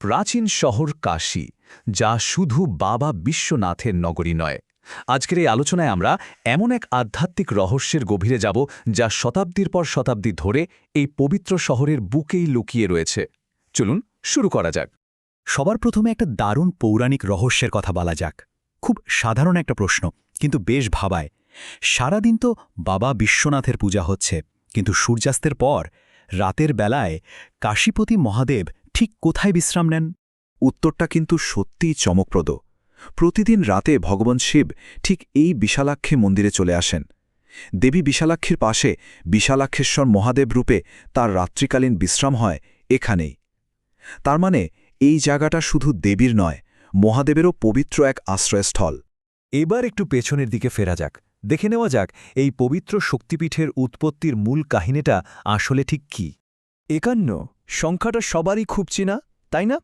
প্রাচীন শহর কাশী, যা শুধু বাবা বিশ্বনাথের নগরী নয়। আজকের এই আলোচনায় আমরা এমন এক আধ্যাত্মিক রহস্যের গভীরে যাব, যা শতাব্দীর পর শতাব্দী ধরে এই পবিত্র শহরের বুকেই লুকিয়ে রয়েছে। চলুন শুরু করা যাক। সবার প্রথমে একটা দারুণ পৌরাণিক রহস্যের কথা বলা যাক। খুব সাধারণ একটা প্রশ্ন, কিন্তু বেশ ভাবায়। সারাদিন তো বাবা বিশ্বনাথের পূজা হচ্ছে, কিন্তু সূর্যাস্তের পর রাতের বেলায় কাশীপতি মহাদেব ঠিক কোথায় বিশ্রাম নেন? উত্তরটা কিন্তু সত্যিই চমকপ্রদ। প্রতিদিন রাতে ভগবান শিব ঠিক এই বিশালাক্ষী মন্দিরে চলে আসেন। দেবী বিশালাক্ষীর পাশে বিশালাক্ষেশ্বর মহাদেব রূপে তার রাত্রিকালীন বিশ্রাম হয় এখানেই। তার মানে এই জায়গাটা শুধু দেবীর নয়, মহাদেবেরও পবিত্র এক আশ্রয়স্থল। এবার একটু পেছনের দিকে ফেরা যাক, দেখে নেওয়া যাক এই পবিত্র শক্তিপীঠের উৎপত্তির মূল কাহিনীটা আসলে ঠিক কি। ৫১ সংখ্যাটা সবারই খুব চেনা, তাই না?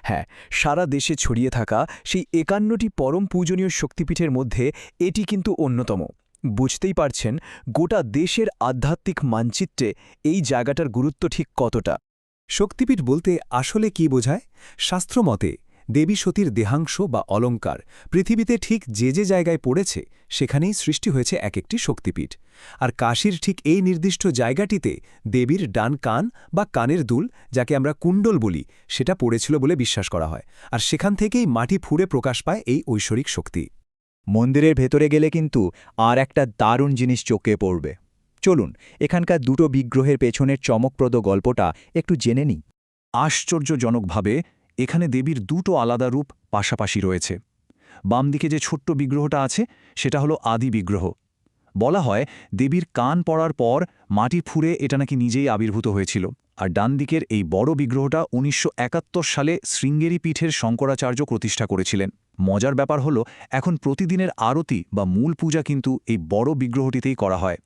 হ্যাঁ, সারা দেশে ছড়িয়ে থাকা সেই ৫১টি পরম পূজনীয় শক্তিপীঠের মধ্যে এটি কিন্তু অন্যতম। বুঝতেই পারছেন গোটা দেশের আধ্যাত্মিক মানচিত্রে এই জায়গাটার গুরুত্ব ঠিক কতটা। শক্তিপীঠ বলতে আসলে কি বোঝায়? শাস্ত্রমতে দেবী সতীর দেহাংশ বা অলঙ্কার পৃথিবীতে ঠিক যে যে জায়গায় পড়েছে সেখানেই সৃষ্টি হয়েছে এক একটি শক্তিপীঠ। আর কাশীর ঠিক এই নির্দিষ্ট জায়গাটিতে দেবীর ডান কান বা কানের দুল, যাকে আমরা কুণ্ডল বলি, সেটা পড়েছিল বলে বিশ্বাস করা হয়। আর সেখান থেকেই মাটি ফুঁড়ে প্রকাশ পায় এই ঐশ্বরিক শক্তি। মন্দিরের ভেতরে গেলে কিন্তু আর একটা দারুণ জিনিস চোখে পড়বে। চলুন এখানকার দুটো বিগ্রহের পেছনের চমকপ্রদ গল্পটা একটু জেনে নিই। আশ্চর্যজনকভাবে এখানে দেবীর দুটো আলাদা রূপ পাশাপাশি রয়েছে। বাম দিকে যে ছোট্ট বিগ্রহটা আছে সেটা হলো আদি বিগ্রহ। বলা হয় দেবীর কান পড়ার পর মাটি ফুঁড়ে এটা নাকি নিজেই আবির্ভূত হয়েছিল। আর ডান দিকের এই বড় বিগ্রহটা ১৯৭১ সালে শৃঙ্গেরি পীঠের শঙ্করাচার্য প্রতিষ্ঠা করেছিলেন। মজার ব্যাপার হলো এখন প্রতিদিনের আরতি বা মূল পূজা কিন্তু এই বড় বিগ্রহটিতেই করা হয়।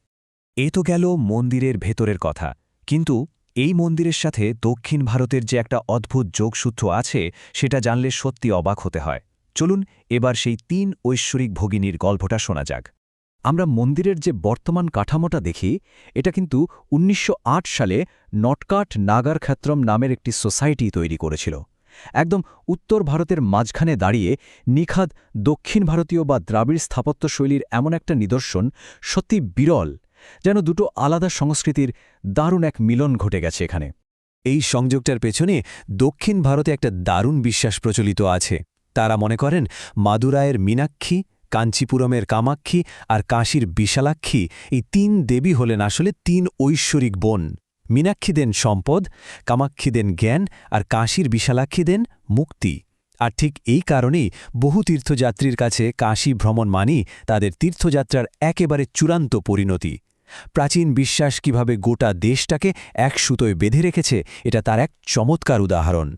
এ তো গেল মন্দিরের ভেতরের কথা, কিন্তু এই মন্দিরের সাথে দক্ষিণ ভারতের যে একটা অদ্ভুত যোগসূত্র আছে সেটা জানলে সত্যি অবাক হতে হয়। চলুন এবার সেই ৩ ঐশ্বরিক ভগিনীর গল্পটা শোনা যাক। আমরা মন্দিরের যে বর্তমান কাঠামোটা দেখি, এটা কিন্তু ১৯০৮ সালে নটকাট নাগার ক্ষেত্রম নামের একটি সোসাইটি তৈরি করেছিল। একদম উত্তর ভারতের মাঝখানে দাঁড়িয়ে নিখাদ দক্ষিণ ভারতীয় বা দ্রাবিড় স্থাপত্যশৈলীর এমন একটা নিদর্শন সত্যি বিরল, যেন দুটো আলাদা সংস্কৃতির দারুণ এক মিলন ঘটে গেছে এখানে। এই সংযোগটার পেছনে দক্ষিণ ভারতে একটা দারুণ বিশ্বাস প্রচলিত আছে। তারা মনে করেন মাদুরায়ের মীনাক্ষী, কাঞ্চিপুরমের কামাক্ষী আর কাশীর বিশালাক্ষী, এই ৩ দেবী হলেন আসলে ৩ ঐশ্বরিক বোন। মীনাক্ষী দেন সম্পদ, কামাক্ষী দেন জ্ঞান, আর কাশীর বিশালাক্ষী দেন মুক্তি। আর ঠিক এই কারণেই বহু তীর্থযাত্রীর কাছে কাশী ভ্রমণ মানি তাদের তীর্থযাত্রার একেবারে চূড়ান্ত পরিণতি। প্রাচীন বিশ্বাস কিভাবে গোটা দেশটাকে এক সুতোয় বেঁধে রেখেছে, এটা তার এক চমৎকার উদাহরণ।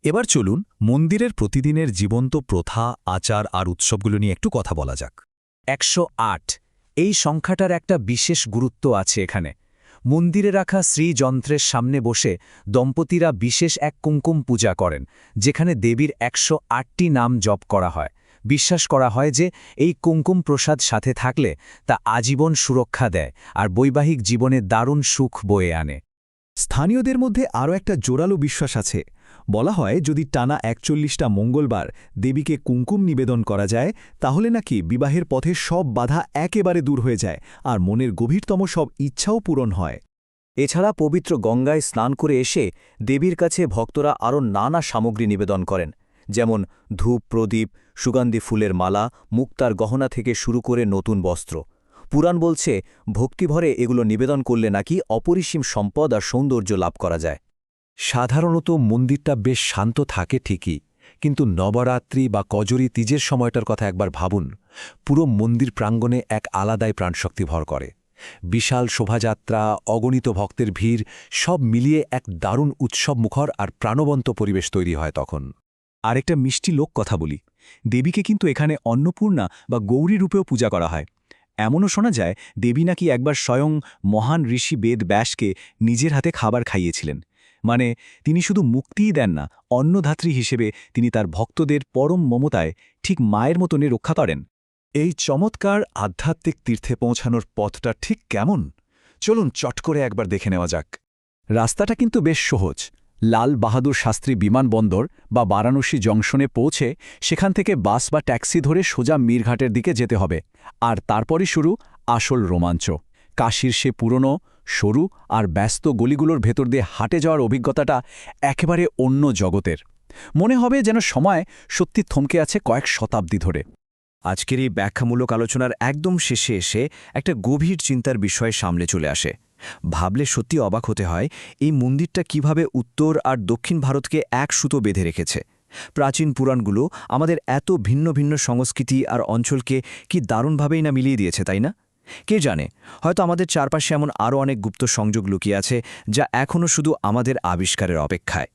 এবার চলুন মন্দিরের প্রতিদিনের জীবন্ত প্রথা, আচার আর উৎসবগুলো নিয়ে একটু কথা বলা যাক। ১০৮ এই সংখ্যাটার একটা বিশেষ গুরুত্ব আছে এখানে। মন্দিরে রাখা শ্রীযন্ত্রের সামনে বসে দম্পতিরা বিশেষ এক কুমকুম পূজা করেন, যেখানে দেবীর ১০৮টি নাম জপ করা হয়। বিশ্বাস করা হয় যে এই কুমকুম প্রসাদ সাথে থাকলে তা আজীবন সুরক্ষা দেয় আর বৈবাহিক জীবনে দারুণ সুখ বয়ে আনে। স্থানীয়দের মধ্যে আরও একটা জোরালো বিশ্বাস আছে। বলা হয় যদি টানা ৪১টা মঙ্গলবার দেবীকে কুমকুম নিবেদন করা যায়, তাহলে নাকি বিবাহের পথে সব বাধা একেবারে দূর হয়ে যায় আর মনের গভীরতম সব ইচ্ছাও পূরণ হয়। এছাড়া পবিত্র গঙ্গায় স্নান করে এসে দেবীর কাছে ভক্তরা আরও নানা সামগ্রী নিবেদন করেন, যেমন ধূপ, প্রদীপ, সুগন্ধি ফুলের মালা, মুক্তার গহনা থেকে শুরু করে নতুন বস্ত্র। পুরাণ বলছে ভক্তিভরে এগুলো নিবেদন করলে নাকি অপরিসীম সম্পদ আর সৌন্দর্য লাভ করা যায়। সাধারণত মন্দিরটা বেশ শান্ত থাকে ঠিকই, কিন্তু নবরাত্রি বা কজরি তিজের সময়টার কথা একবার ভাবুন। পুরো মন্দির প্রাঙ্গণে এক আলাদাই প্রাণশক্তি ভর করে। বিশাল শোভাযাত্রা, অগণিত ভক্তের ভিড়, সব মিলিয়ে এক দারুণ উৎসবমুখর আর প্রাণবন্ত পরিবেশ তৈরি হয় তখন। আরেকটা মিষ্টি লোক কথা বলি, দেবীকে কিন্তু এখানে অন্নপূর্ণা বা গৌরী রূপেও পূজা করা হয়। এমনও শোনা যায় দেবী নাকি একবার স্বয়ং মহান ঋষি বেদ ব্যাসকে নিজের হাতে খাবার খাইয়েছিলেন। মানে তিনি শুধু মুক্তিই দেন না, অন্নধাত্রী হিসেবে তিনি তার ভক্তদের পরম মমতায় ঠিক মায়ের মতনই রক্ষা করেন। এই চমৎকার আধ্যাত্মিক তীর্থে পৌঁছানোর পথটা ঠিক কেমন? চলুন চট করে একবার দেখে নেওয়া যাক। রাস্তাটা কিন্তু বেশ সহজ। লাল বাহাদুর শাস্ত্রী বিমানবন্দর বা বারাণসী জংশনে পৌঁছে সেখান থেকে বাস বা ট্যাক্সি ধরে সোজা মীরঘাটের দিকে যেতে হবে। আর তারপরই শুরু আসল রোমাঞ্চ। কাশীর সে পুরনো, সরু আর ব্যস্ত গলিগুলোর ভেতর দিয়ে হাঁটে যাওয়ার অভিজ্ঞতাটা একেবারে অন্য জগতের। মনে হবে যেন সময় সত্যি থমকে আছে কয়েক শতাব্দী ধরে। আজকের এই ব্যাখ্যামূলক আলোচনার একদম শেষে এসে একটা গভীর চিন্তার বিষয় সামনে চলে আসে। ভাবলে সত্যি অবাক হতে হয়, এই মন্দিরটা কিভাবে উত্তর আর দক্ষিণ ভারতকে এক সুতো বেঁধে রেখেছে। প্রাচীন পুরাণগুলো আমাদের এত ভিন্ন ভিন্ন সংস্কৃতি আর অঞ্চলকে কি দারুণভাবেই না মিলিয়ে দিয়েছে, তাই না? কে জানে, হয়তো আমাদের চারপাশে এমন আরও অনেক গুপ্ত সংযোগ লুকিয়ে আছে, যা এখনও শুধু আমাদের আবিষ্কারের অপেক্ষায়।